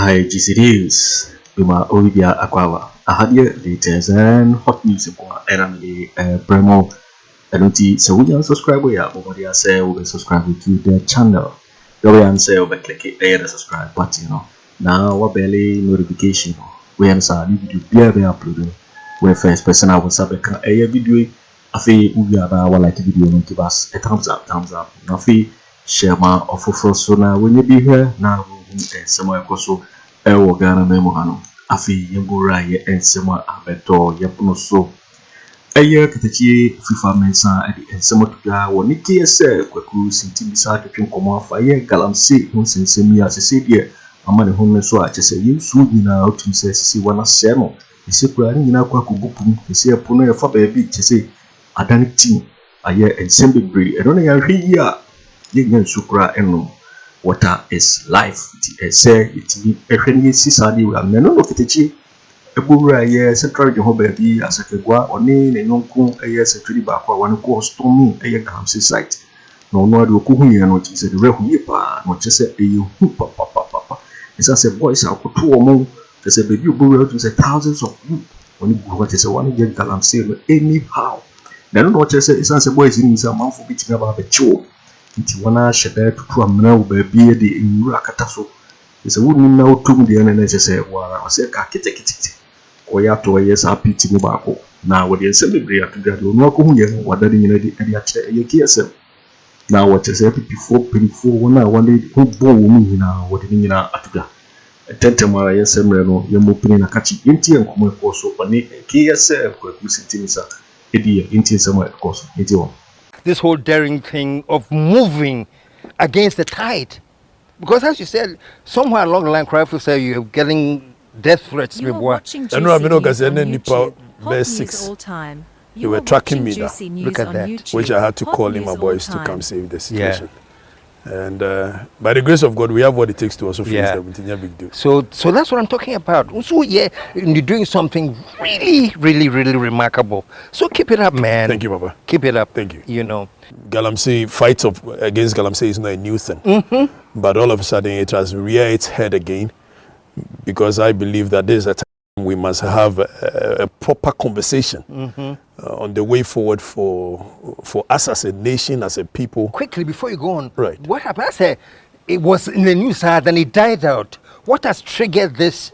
IGCDs, Bima Olivia Aquava, Ahadia, latest and hot news and Bremo. And so we are subscribe, over say we subscribe to the channel. The way I say over click the subscribe button, Now, what barely notification, we answer the video be uploading. Where first person I was a video. I feel we are now like video and give us a thumbs up. Now, share my offer so now when you be here now. Somewhere also Ghana Memohano. Afi Yambura and Sema Abeto Yapunoso. A year Okatakyie Afrifa Mensah and Samotuga or Niki said Kweku Sintimisa to Kinkoma Fire galamsey once in Sammy as a savior. Among the homeless so I just say you soon out to say see one as Samo. He said, Granny in Kwaku Gupum, he said, Puno for baby, he say, Adani team, a year and Sammy Bray, and only a year. Yen Sukra and water is life. It say it be a friendly Sisadi will no Okatakyie. A Bura, yes, a try to hobby as a Kegua or name and non-coon a yes, a tree back or one course stormy a galamsey site. No, no, do Kuhia notice a real yipa, not just a you papa. It's as a boys are put 2 or more. There's a baby Bura to say thousands of you. When you go to say 1 year galamsey anyhow. Then what you say is as a boys in some month for beating about the show. Nti wana shebe tutu amna ubebi de inura kataso ese wonu na otum de na chese wa ose ka kitekiti oya to yes apiti mu baako na wo de nsem bebre atuga de onu akohu ye wadade nyina de akire ye KSM na wo chese PP4 wona wande ho bo wo mu nyina wo de nyina atuga tentemara yesem re no ye mo pini na kachi nti enkomo ekoso oni KSM Kweku Sintimisa edi nti nsemo ekoso nti wo this whole daring thing of moving against the tide. Because as you said, somewhere along the line, Cryful said you're getting death threats. You were tracking me there. Look at that. Which I had to call in my boys to come save the situation. And by the grace of God, we have what it takes to also finish everything. Yeah, big deal. So that's what I'm talking about. So yeah, you're doing something really remarkable. So keep it up, man. Thank you, Papa. Keep it up. Thank you. You know, galamsey fights against galamsey is not a new thing, but all of a sudden it has reared its head again, because I believe that there's a time we must have a proper conversation on the way forward for us as a nation, as a people. Quickly, before you go on, right? What happened? I said it was in the news, then it died out. What has triggered this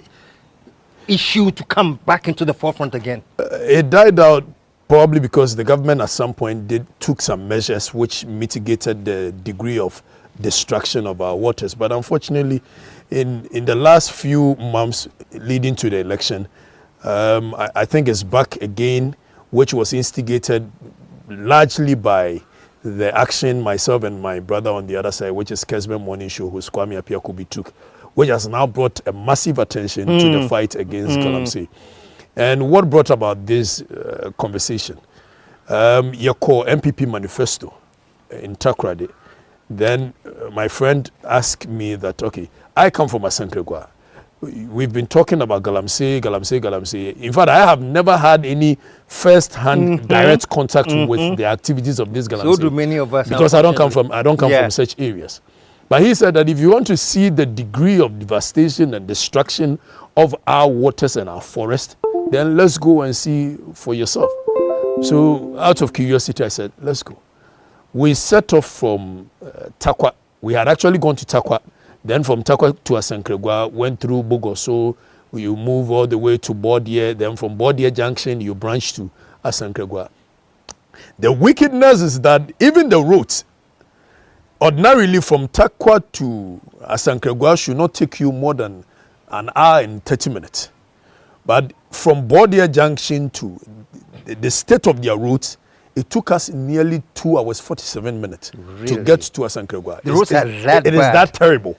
issue to come back into the forefront again? It died out probably because the government at some point took some measures which mitigated the degree of destruction of our waters. But unfortunately, in the last few months leading to the election, I think it's back again, which was instigated largely by the action myself and my brother on the other side, which is Kesman Morning Show, whose Kwame Apiakubi took, which has now brought a massive attention to the fight against galamsey. And what brought about this conversation? Your core NPP manifesto in Takoradi. Then my friend asked me that, okay, I come from Asankregwa. We've been talking about galamsey. In fact, I have never had any first-hand direct contact with the activities of this galamsey. So do many of us. Because I don't come from such areas. But he said that if you want to see the degree of devastation and destruction of our waters and our forest, then let's go and see for yourself. So out of curiosity, I said, let's go. We set off from Takwa. We had actually gone to Takwa. Then from Takwa to Asankregwa, went through Bogoso. You move all the way to Boakye. Then from Boakye Junction, you branch to Asankregwa. The wickedness is that even the roads, ordinarily from Takwa to Asankregwa, should not take you more than an hour and 30 minutes. But from Boakye Junction to the state of their roads, it took us nearly 2 hours 47 minutes to get to Asankregwa. The roads are that bad. It is that terrible.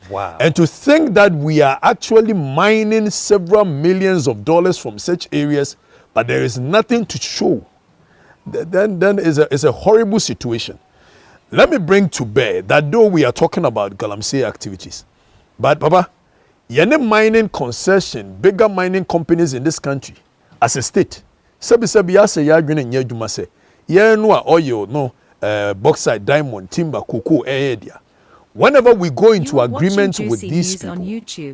Wow. And to think that we are actually mining several millions of dollars from such areas, but there is nothing to show, then is a horrible situation. Let me bring to bear that though we are talking about galamsey activities, but Papa, any mining concession, bigger mining companies in this country, as a state, sebi ya se ya dwene nya dwuma se ye no a oil no bauxite, diamond, timber, cocoa area. Whenever we go into agreement with these people,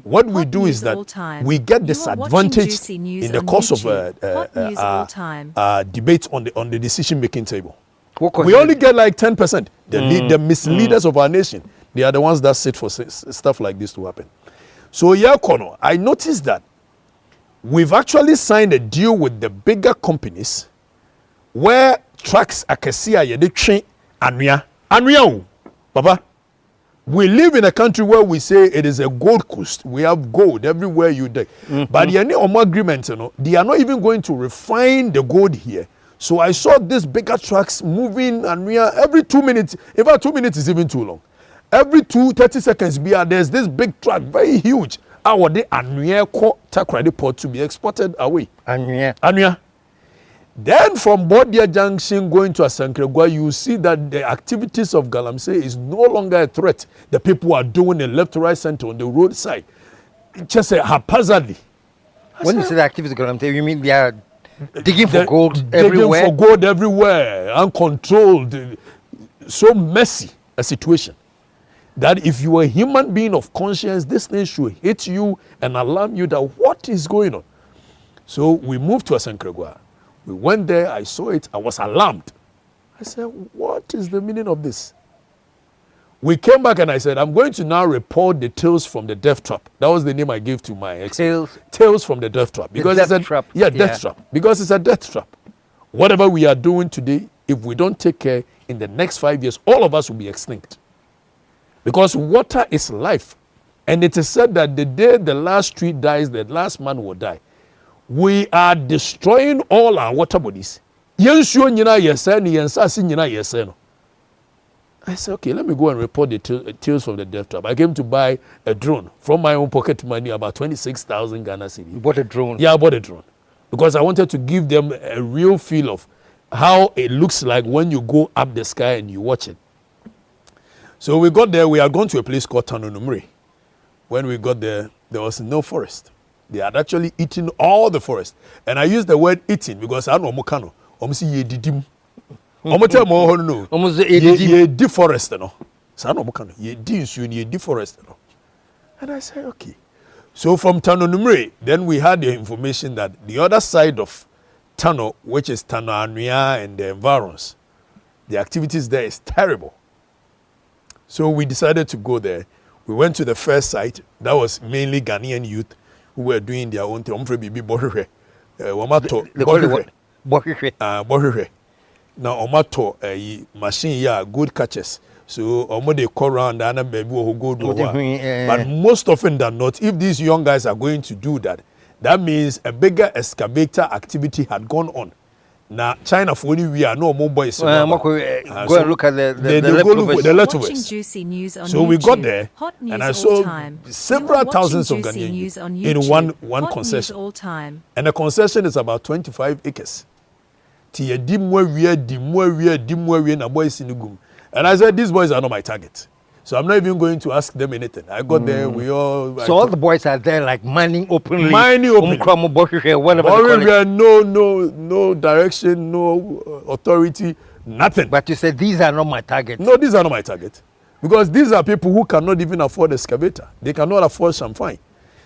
what we do is that we get disadvantaged in the course of debate on the decision-making table. We only get like 10%. The misleaders of our nation, they are the ones that sit for stuff like this to happen. So, Kono, I noticed that we've actually signed a deal with the bigger companies where trucks Akesia yede train Anua. Papa. We live in a country where we say it is a gold coast. We have gold everywhere you dig. But the agreement, they are not even going to refine the gold here. So I saw these bigger trucks moving every 2 minutes. In fact, 2 minutes is even too long. Every 30 seconds, there's this big truck, very huge. Our day Takrady port to be exported away. Anua. Then from Boakye Junction going to Asankregwa, you see that the activities of galamsey is no longer a threat. The people are doing it left, right, center on the roadside. Just haphazardly. When you say the activities of galamsey, you mean they are digging for gold everywhere? Digging for gold everywhere, uncontrolled. So messy a situation that if you are a human being of conscience, this thing should hit you and alarm you that what is going on. So we moved to Asankregwa. We went there, I saw it, I was alarmed. I said, what is the meaning of this? We came back and I said, I'm going to now report the Tales from the Death Trap. That was the name I gave to my ex. Tales from the Death Trap. Because it's a trap. Yeah, death trap. Because it's a death trap. Whatever we are doing today, if we don't take care, in the next 5 years, all of us will be extinct. Because water is life. And it is said that the day the last tree dies, the last man will die. We are destroying all our water bodies. I said, okay, let me go and report the Tales from the Death Trap. I came to buy a drone from my own pocket money, about 26,000 Ghana cedi. You bought a drone? Yeah, I bought a drone. Because I wanted to give them a real feel of how it looks like when you go up the sky and you watch it. So we got there, we had gone to a place called Tanonumri. When we got there, there was no forest. They had actually eaten all the forest. And I use the word eating because I know Mokano. Almost ye didim. Almost no. Almost ye deforest no. So I know Mokano. Ye dinsu ye deforest no. And I said, okay. So from Tanonumre, then we had the information that the other side of Tano, which is Tano Anua and the environs, the activities there is terrible. So we decided to go there. We went to the first site. That was mainly Ghanaian youth who were doing their own thing. Now, Omato, a machine, yeah, good catches. So, they call around and baby who go do. But most often than not, if these young guys are going to do that, that means a bigger excavator activity had gone on. Now, China for we are no more boys. Go and look at the leftovers. So we got there, and I saw several thousands of Ghanaians in one concession. And the concession is about 25 acres. And I said, these boys are not my target. So I'm not even going to ask them anything. I got there, we all... So all the boys are there like mining openly? Mining openly. No direction, no authority, nothing. But you said, these are not my target. No, these are not my target. Because these are people who cannot even afford excavator. They cannot afford champagne.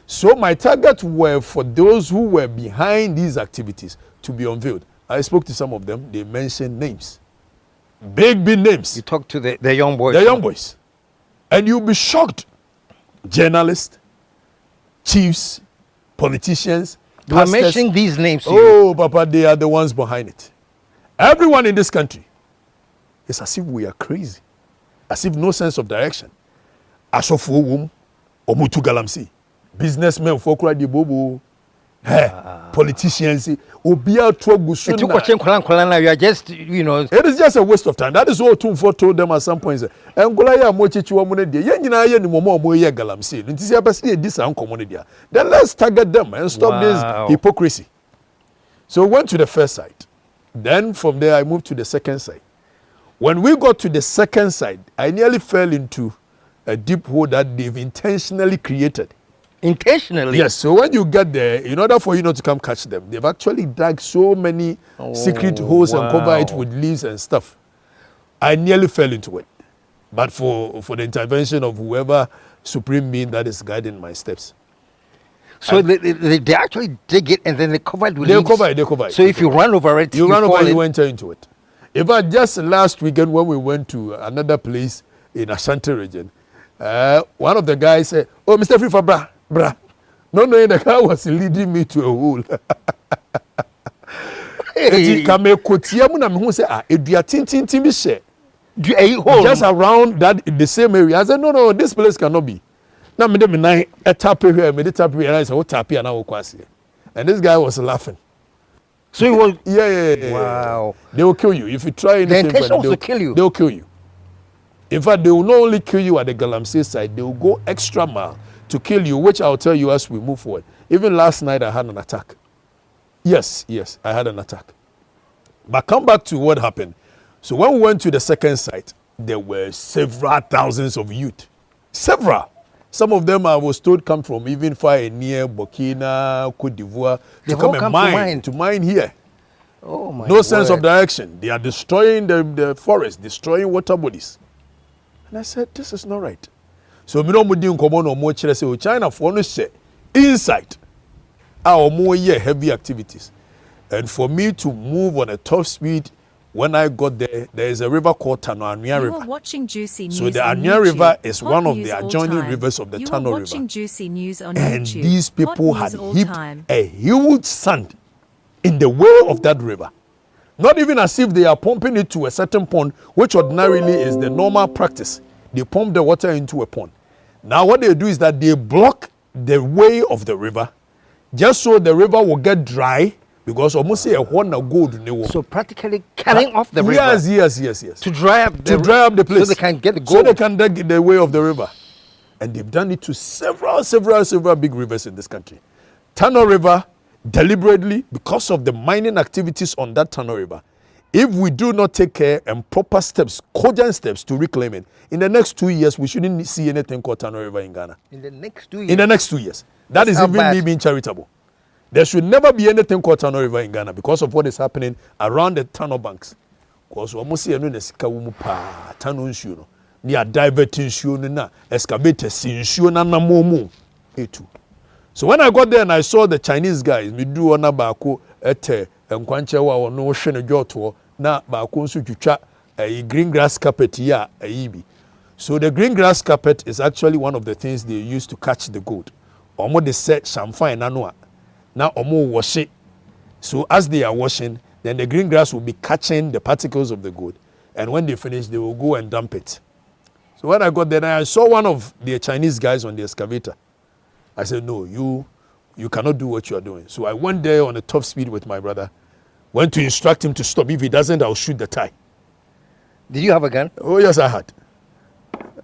So my target were for those who were behind these activities to be unveiled. I spoke to some of them. They mentioned names. Big names. You talked to the young boys? The young boys. And you'll be shocked. Journalists, chiefs, politicians, you are mentioning these names. Oh, Papa, they are the ones behind it. Everyone in this country. It's as if we are crazy. As if no sense of direction. Asofo wum, omutu galamsey. Businessmen, fokura di bobo. Politicians, Obia Trogusuna. You are just, you know. It is just a waste of time. That is what Tumfo told them at some point. And Golaya Mochichua Monede, Yanina Momo Moya Galamsey. Then let's target them and stop this hypocrisy. So we went to the first site. Then from there I moved to the second site. When we got to the second site, I nearly fell into a deep hole that they've intentionally created. Intentionally? Yes. So when you get there, in order for you not to come catch them, they've actually dug so many secret holes and cover it with leaves and stuff. I nearly fell into it. but for the intervention of whoever supreme being that is guiding my steps. So they actually dig it and then they cover it with They leaves? cover it. So if you run over it, you enter into it. In fact, just last weekend when we went to another place in Ashanti region, one of the guys said, "Oh, Mr. Afrifa, bra. No, the guy was leading me to a hole." Just around that, in the same area. I said, no, this place cannot be. Now, I tap here, and I said, "What tap here now?" And this guy was laughing. So he was. Yeah. Wow. They will kill you if you try anything. The intention was to kill you. They will kill you. In fact, they will not only kill you at the galamsey side, they will go extra mile to kill you, which I'll tell you as we move forward. Even last night, I had an attack. Yes, I had an attack. But come back to what happened. So when we went to the second site, there were several thousands of youth. Several. Some of them, I was told, come from even far and near Burkina, Cote d'Ivoire, to come and mine here. Oh my No sense of direction. They are destroying the forest, destroying water bodies. And I said, this is not right. So we don't do no more China for no say inside our more heavy activities. And for me to move on a top speed, when I got there, there is a river called Aremeyaw River. Watching Juicy News so the on Aremeyaw YouTube. River is Hot one of news the all adjoining time. rivers of the You Tano are River. watching Juicy News on And YouTube. these people Hot had news all heaped time. a huge sand in the way of that river. Not even as if they are pumping it to a certain pond, which ordinarily is the normal practice. They pump the water into a pond. Now what they do is that they block the way of the river, just so the river will get dry, because almost say a one gold. So practically cutting off the river. Yes. To dry up the place. So they can get the gold. So they can dig the way of the river. And they've done it to several big rivers in this country. Tano River, deliberately, because of the mining activities on that Tano River, if we do not take care and proper steps, cogent steps to reclaim it, in the next 2 years, we shouldn't see anything called Tano River in Ghana. In the next 2 years? In the next 2 years. That is even me being charitable. There should never be anything called Tano River in Ghana because of what is happening around the Tano banks. Because we almost see Tano issue. They are diverting issue na excavators issue na momo. So when I got there and I saw the Chinese guys, we do on bako ete nkwanchewa ono hwe joto na bako nso twitwa a green grass carpet here ayibi. So the green grass carpet is actually one of the things they use to catch the gold. Omo they set champagne nanoa. Now omo wash it. So as they are washing, then the green grass will be catching the particles of the gold. And when they finish, they will go and dump it. So when I got there, I saw one of the Chinese guys on the excavator. I said, no, you cannot do what you are doing. So I went there on a top speed with my brother, went to instruct him to stop. If he doesn't, I'll shoot the tie. Did you have a gun? Oh, yes, I had.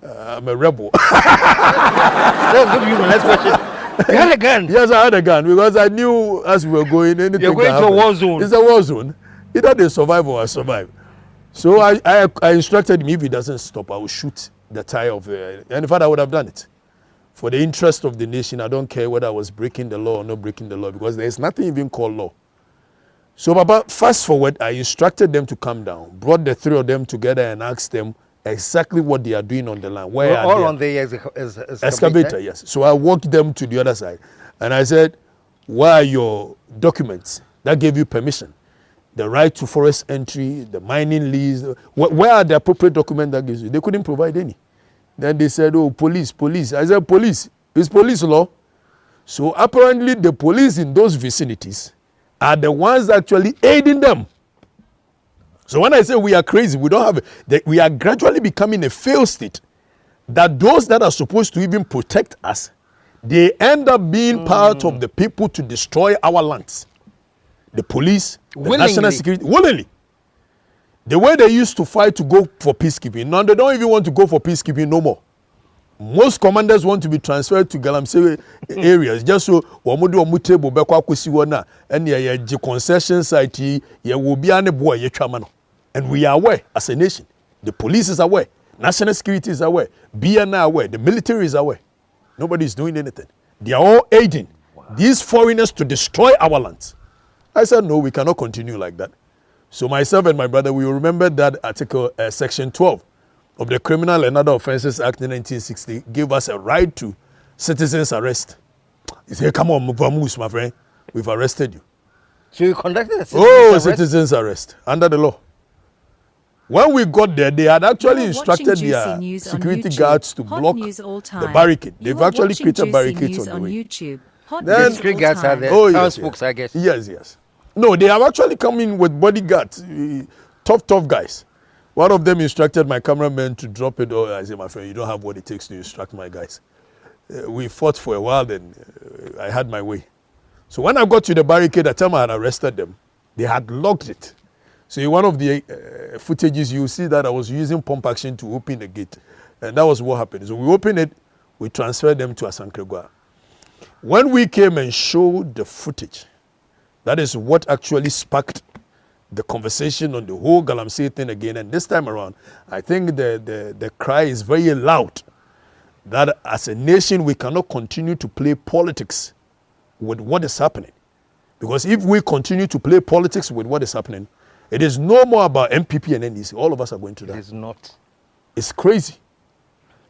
I'm a rebel. That will give you my next question. You had a gun? Yes, I had a gun because I knew as we were going, anything you're going to a war zone. It's a war zone. Either they survive or I survive. So I instructed him, if he doesn't stop, I will shoot the tie of the... And in fact, I would have done it. For the interest of the nation, I don't care whether I was breaking the law or not breaking the law, because there is nothing even called law. So, Baba, fast forward, I instructed them to come down, brought the three of them together and asked them exactly what they are doing on the land. Where are all they? on the excavator, yes. So I walked them to the other side, and I said, where are your documents that gave you permission? The right to forest entry, the mining lease, where are the appropriate documents that gives you? They couldn't provide any. Then they said, oh, police. I said, police. It's police law. So apparently the police in those vicinities are the ones actually aiding them. So when I say we are crazy, we don't have we are gradually becoming a failed state. That those that are supposed to even protect us, they end up being part of the people to destroy our lands. The police, the national security, willingly. The way they used to fight to go for peacekeeping, now they don't even want to go for peacekeeping no more. Most commanders want to be transferred to galamsey areas just so omodu omutebo bekwa kwesi wona and ye concession site ye will be an boy ye twama no. And we are aware as a nation. The police is aware, national security is aware, BNI aware, the military is aware. Nobody is doing anything. They are all aiding these foreigners to destroy our lands. I said, no, we cannot continue like that. So myself and my brother, we remember that article, section 12 of the Criminal and Other Offences Act in 1960 gave us a right to citizens arrest. He said, come on, Vamoose, my friend, we've arrested you. So you conducted a citizen's arrest? Citizens arrest, under the law. When we got there, they had actually instructed their security guards to block the barricade. They've actually created barricades on the way. Then street guards are there, folks, I guess. Yes. No, they have actually come in with bodyguards, tough guys. One of them instructed my cameraman to drop it. Oh, I said, my friend, you don't have what it takes to instruct my guys. We fought for a while, then I had my way. So when I got to the barricade, the time I had arrested them, they had locked it. So in one of the footages, you see that I was using pump action to open the gate. And that was what happened. So we opened it, we transferred them to Asankregua. When we came and showed the footage, that is what actually sparked the conversation on the whole galamsey thing again. And this time around, I think the cry is very loud that as a nation, we cannot continue to play politics with what is happening. Because if we continue to play politics with what is happening, it is no more about NPP and NDC. All of us are going to that. It is not. It's crazy.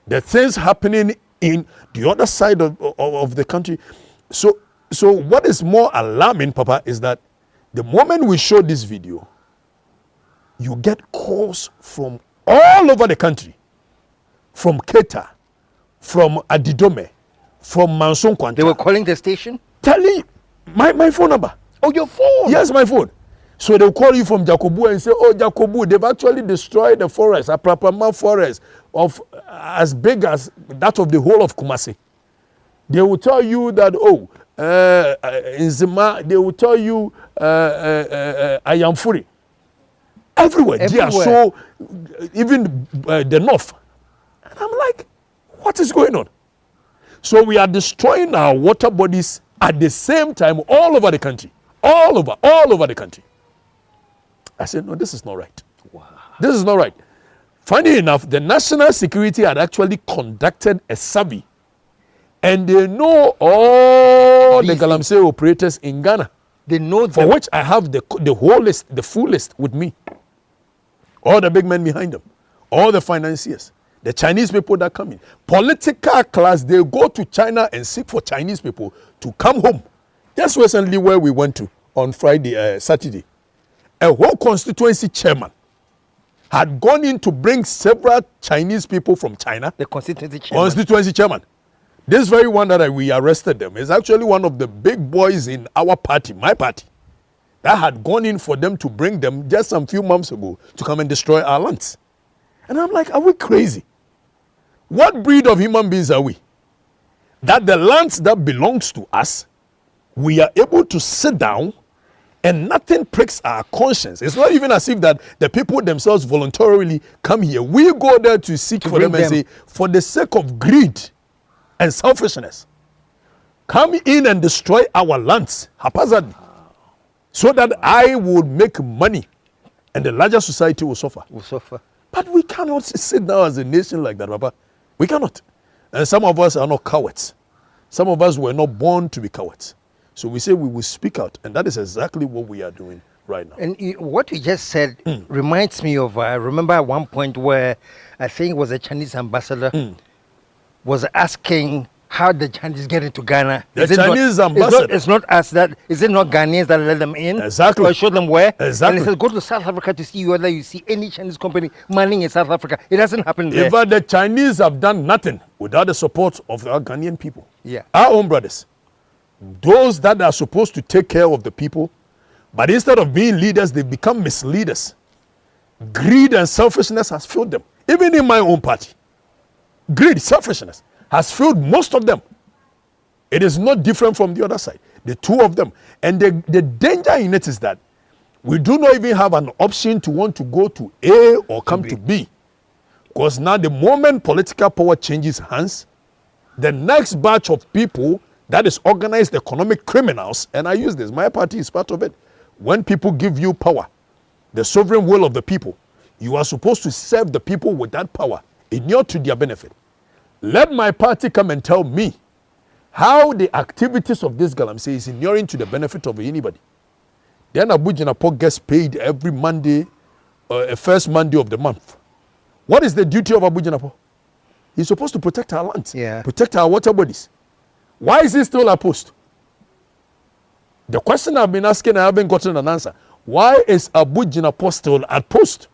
The things happening in the other side of the country. So what is more alarming, Papa, is that the moment we show this video, you get calls from all over the country. From Keta, from Adidome, from Manson Kwanta. They were calling the station? Telling my phone number. Oh, your phone? Yes, my phone. So they'll call you from Jakobu and say, oh, Jakobu, they've actually destroyed the forest, a Prapama forest of as big as that of the whole of Kumasi. They will tell you that, oh, in Zima, they will tell you, Ayamfuri. Everywhere. They are so, even the north. And I'm like, what is going on? So we are destroying our water bodies at the same time all over the country. All over the country. I said, no, this is not right. Wow. This is not right. Funny enough, the National Security had actually conducted a survey, and they know all the galamsey operators in Ghana. They know for which I have the whole list, the full list with me. All the big men behind them, all the financiers, the Chinese people that come in. Political class, they go to China and seek for Chinese people to come home. Just recently where we went to on Saturday. A whole constituency chairman had gone in to bring several Chinese people from China. The constituency chairman. Constituency chairman. This very one that we arrested them is actually one of the big boys in our party, my party, that had gone in for them to bring them just some few months ago to come and destroy our lands. And I'm like, are we crazy? What breed of human beings are we? That the lands that belongs to us, we are able to sit down and nothing pricks our conscience. It's not even as if that the people themselves voluntarily come here. We go there to seek for them and say, for the sake of greed and selfishness, come in and destroy our lands haphazardly, so that I would make money and the larger society will suffer. But we cannot sit down as a nation like that, Papa. We cannot. And some of us are not cowards. Some of us were not born to be cowards. So we say we will speak out, and that is exactly what we are doing right now. And what you just said reminds me of, I remember at one point where I think it was a Chinese ambassador was asking how the Chinese get into Ghana. The Chinese ambassador. It's not us that, is it not Ghanaians that let them in? Exactly. Or show them where? Exactly. And he says, go to South Africa to see whether you see any Chinese company mining in South Africa. It doesn't happen there. Even the Chinese have done nothing without the support of our Ghanaian people. Yeah. Our own brothers. Those that are supposed to take care of the people, but instead of being leaders, they become misleaders. Greed and selfishness has filled them. Even in my own party, greed, selfishness has filled most of them. It is not different from the other side. The two of them. And the danger in it is that we do not even have an option to want to go to A or come to B. Because now the moment political power changes hands, the next batch of people that is organized economic criminals, and I use this, my party is part of it. When people give you power, the sovereign will of the people, you are supposed to serve the people with that power, inure to their benefit. Let my party come and tell me how the activities of this galamsey is inuring to the benefit of anybody. Then Abu Jinapok gets paid every Monday, first Monday of the month. What is the duty of Abu Jinapo? He's supposed to protect our land, protect our water bodies. Why is he still at post? The question I've been asking, I haven't gotten an answer. Why is Abu Jinapo still at post?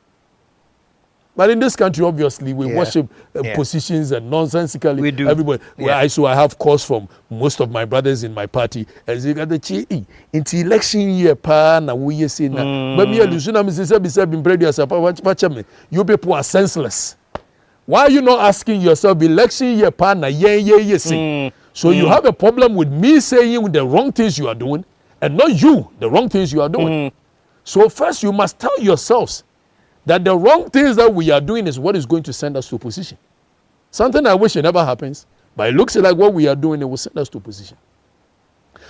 But in this country, obviously, we worship positions and nonsensically. We do. Everybody. I have calls from most of my brothers in my party. As you got the chi into election year, na we say na. But me alusuna me you people are senseless. Why are you not asking yourself election year na So you have a problem with me saying the wrong things you are doing, and not you the wrong things you are doing. So first you must tell yourselves that the wrong things that we are doing is what is going to send us to opposition. Something I wish it never happens, but it looks like what we are doing, it will send us to opposition.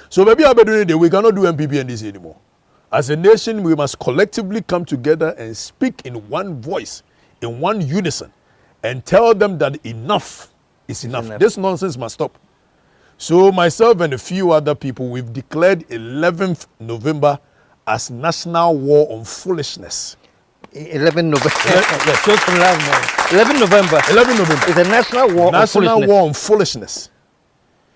So maybe I'll be doing it, we cannot do NPP and this anymore. As a nation, we must collectively come together and speak in one voice, in one unison, and tell them that enough is enough. This nonsense must stop. So myself and a few other people, we've declared 11th November as National War on Foolishness. 11 November. Yes. 11 November. 11 November. It's a national war on foolishness. National war on foolishness.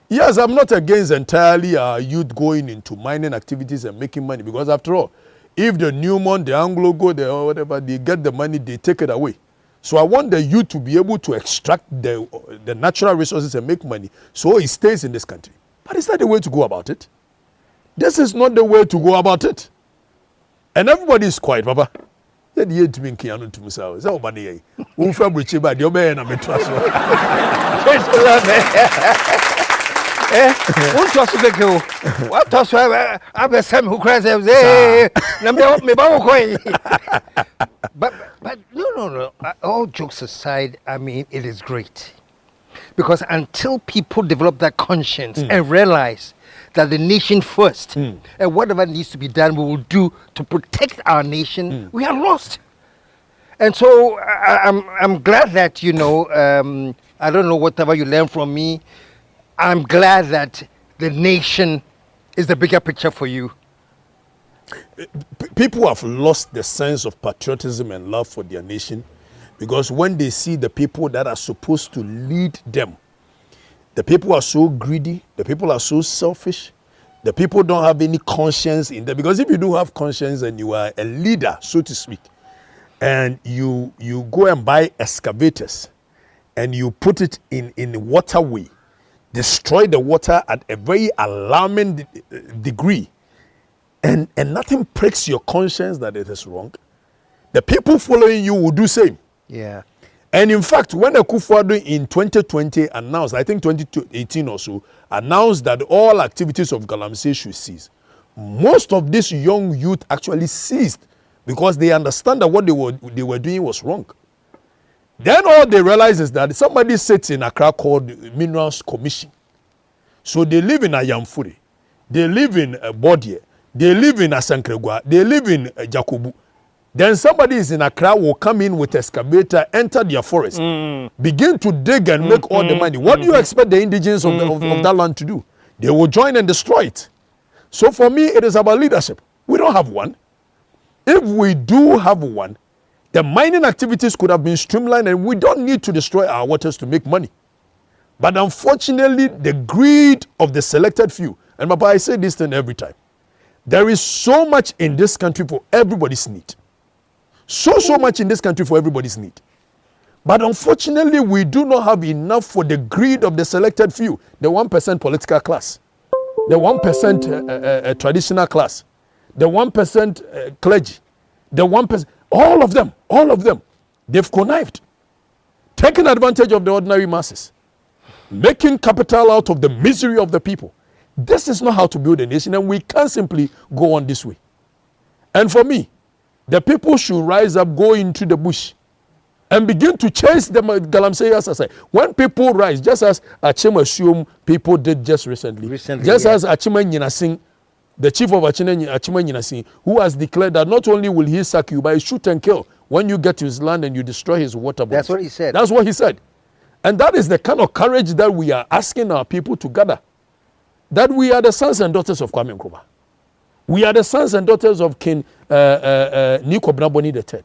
Yes, I'm not against entirely our youth going into mining activities and making money, because after all, if the Newmont, the Anglo go there or whatever, they get the money, they take it away. So I want the youth to be able to extract the natural resources and make money so it stays in this country. But is that the way to go about it? This is not the way to go about it. And everybody is quiet, Papa. That year to me, Kiano to Musa. So, money, who fabricated by your man and trust. Won't trust you. What toss I have some who cries, hey, but no. All jokes aside, I mean, it is great. Because until people develop that conscience and realize that the nation first, and whatever needs to be done, we will do to protect our nation, we are lost. And so I'm glad that, I don't know whatever you learn from me, I'm glad that the nation is the bigger picture for you. People have lost the sense of patriotism and love for their nation, because when they see the people that are supposed to lead them, the people are so greedy, the people are so selfish, the people don't have any conscience in them. Because if you do have conscience and you are a leader, so to speak, and you go and buy excavators and you put it in waterway, destroy the water at a very alarming degree, and nothing pricks your conscience that it is wrong, the people following you will do same. Yeah. And in fact, when Akufo Addo in 2020 announced, I think 2018 or so, announced that all activities of galamsey should cease, most of this young youth actually ceased because they understand that what they were doing was wrong. Then all they realize is that somebody sits in Accra called Minerals Commission. So they live in Ayamfuri, they live in Boakye, they live in Asankregwa, they live in Jakobu. Then somebody is in Accra will come in with excavator, enter their forest, begin to dig and make all the money. What do you expect the indigenes of that land to do? They will join and destroy it. So for me, it is about leadership. We don't have one. If we do have one, the mining activities could have been streamlined and we don't need to destroy our waters to make money. But unfortunately, the greed of the selected few, and Papa, I say this thing every time, there is so much in this country for everybody's need. So much in this country for everybody's need. But unfortunately, we do not have enough for the greed of the selected few, the 1% political class, the 1% traditional class, the 1% clergy, the 1%, all of them, they've connived, taking advantage of the ordinary masses, making capital out of the misery of the people. This is not how to build a nation, and we can't simply go on this way. And for me, the people should rise up, go into the bush, and begin to chase the galamseyers aside. When people rise, just as Achim assume people did just recently as Achima Nyinasing, the chief of Achima Nyinasing, who has declared that not only will he sack you, but he shoot and kill when you get to his land and you destroy his water bodies. That's what he said. That's what he said. And that is the kind of courage that we are asking our people to gather. That we are the sons and daughters of Kwame Nkrumah. We are the sons and daughters of King Kwabena Agyapong III.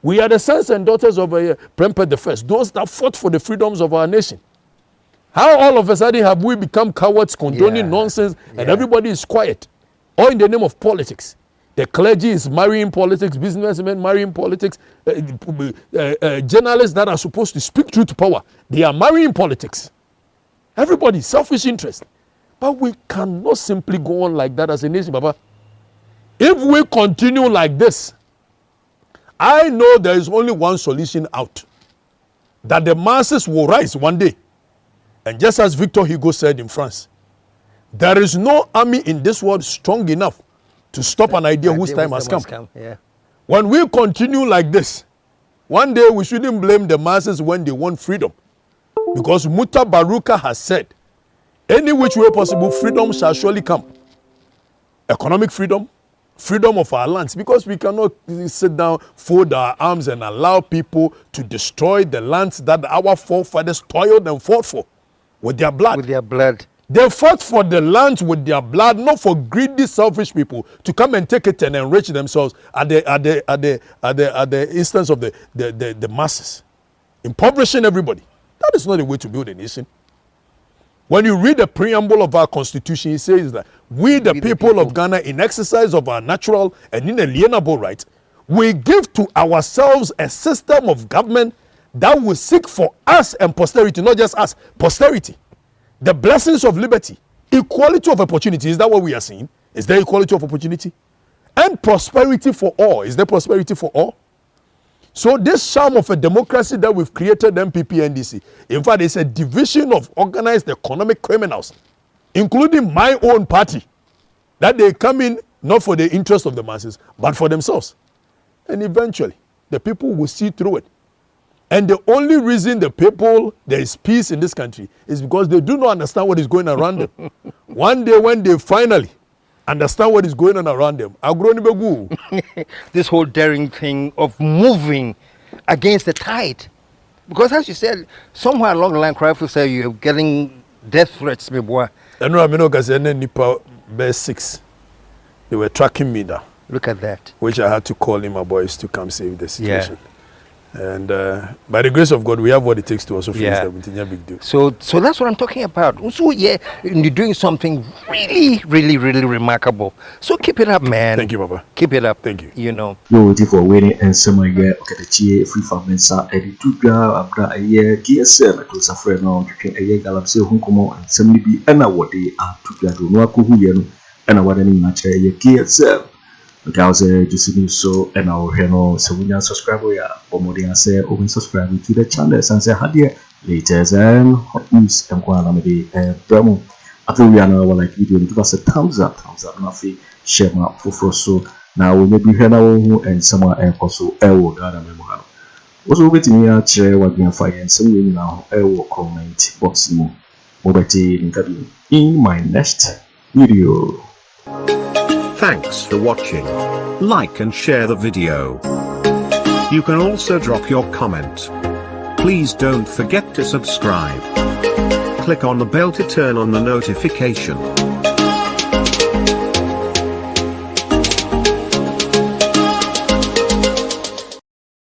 We are the sons and daughters of Prempeh the First, those that fought for the freedoms of our nation. How all of a sudden have we become cowards, condoning nonsense, and everybody is quiet? All in the name of politics. The clergy is marrying politics, businessmen marrying politics, journalists that are supposed to speak truth to power, they are marrying politics. Everybody, selfish interest. But we cannot simply go on like that as a nation, Baba. If we continue like this, I know there is only one solution out. That the masses will rise one day. And just as Victor Hugo said in France, there is no army in this world strong enough to stop an idea whose time has come. Yeah. When we continue like this, one day we shouldn't blame the masses when they want freedom. Because Muta Baruka has said, any which way possible, freedom shall surely come. Economic freedom, freedom of our lands. Because we cannot sit down, fold our arms and allow people to destroy the lands that our forefathers toiled and fought for with their blood. With their blood. They fought for the land with their blood, not for greedy, selfish people to come and take it and enrich themselves at the instance of the masses, impoverishing everybody. That is not the way to build a nation. When you read the preamble of our constitution, it says that we, the people of Ghana, in exercise of our natural and inalienable rights, we give to ourselves a system of government that will seek for us and posterity, not just us, posterity. The blessings of liberty, equality of opportunity. Is that what we are seeing? Is there equality of opportunity? And prosperity for all. Is there prosperity for all? So this sham of a democracy that we've created, NPP, NDC, in fact, it's a division of organized economic criminals, including my own party, that they come in not for the interest of the masses, but for themselves. And eventually, the people will see through it. And the only reason there is peace in this country is because they do not understand what is going on around them. One day when they finally understand what is going on around them, this whole daring thing of moving against the tide. Because as you said, somewhere along the line, Kwaku said you're getting death threats, my boy. I know Nipa Bear 6. They were tracking me down. Look at that. Which I had to call in my boys to come save the situation. Yeah. And by the grace of God, we have what it takes to also face them. It's a big deal. So that's what I'm talking about. So yeah, you're doing something really, really, really remarkable. So keep it up, man. Thank you, Papa. Keep it up. Thank you. You know. You're waiting for winning and Sammy Okatakyie Afrifa Mensah Edituga Abra Aye GSM to suffer now to Aye galamsey Hunkomo and Sammy be and what they are to go no Akuhu and what any match Aye GSM. Because just new so and our channel so we subscribe or more than say open subscribe to the channel and say hadia latest and hot news and quality promo. After we are now like video give us a thumbs up nothing share my for so now we maybe here now and someone also will gather memory. Also waiting here share what we are finding so we now will comment box more in my next video. Thanks for watching. Like and share the video. You can also drop your comment. Please don't forget to subscribe. Click on the bell to turn on the notification.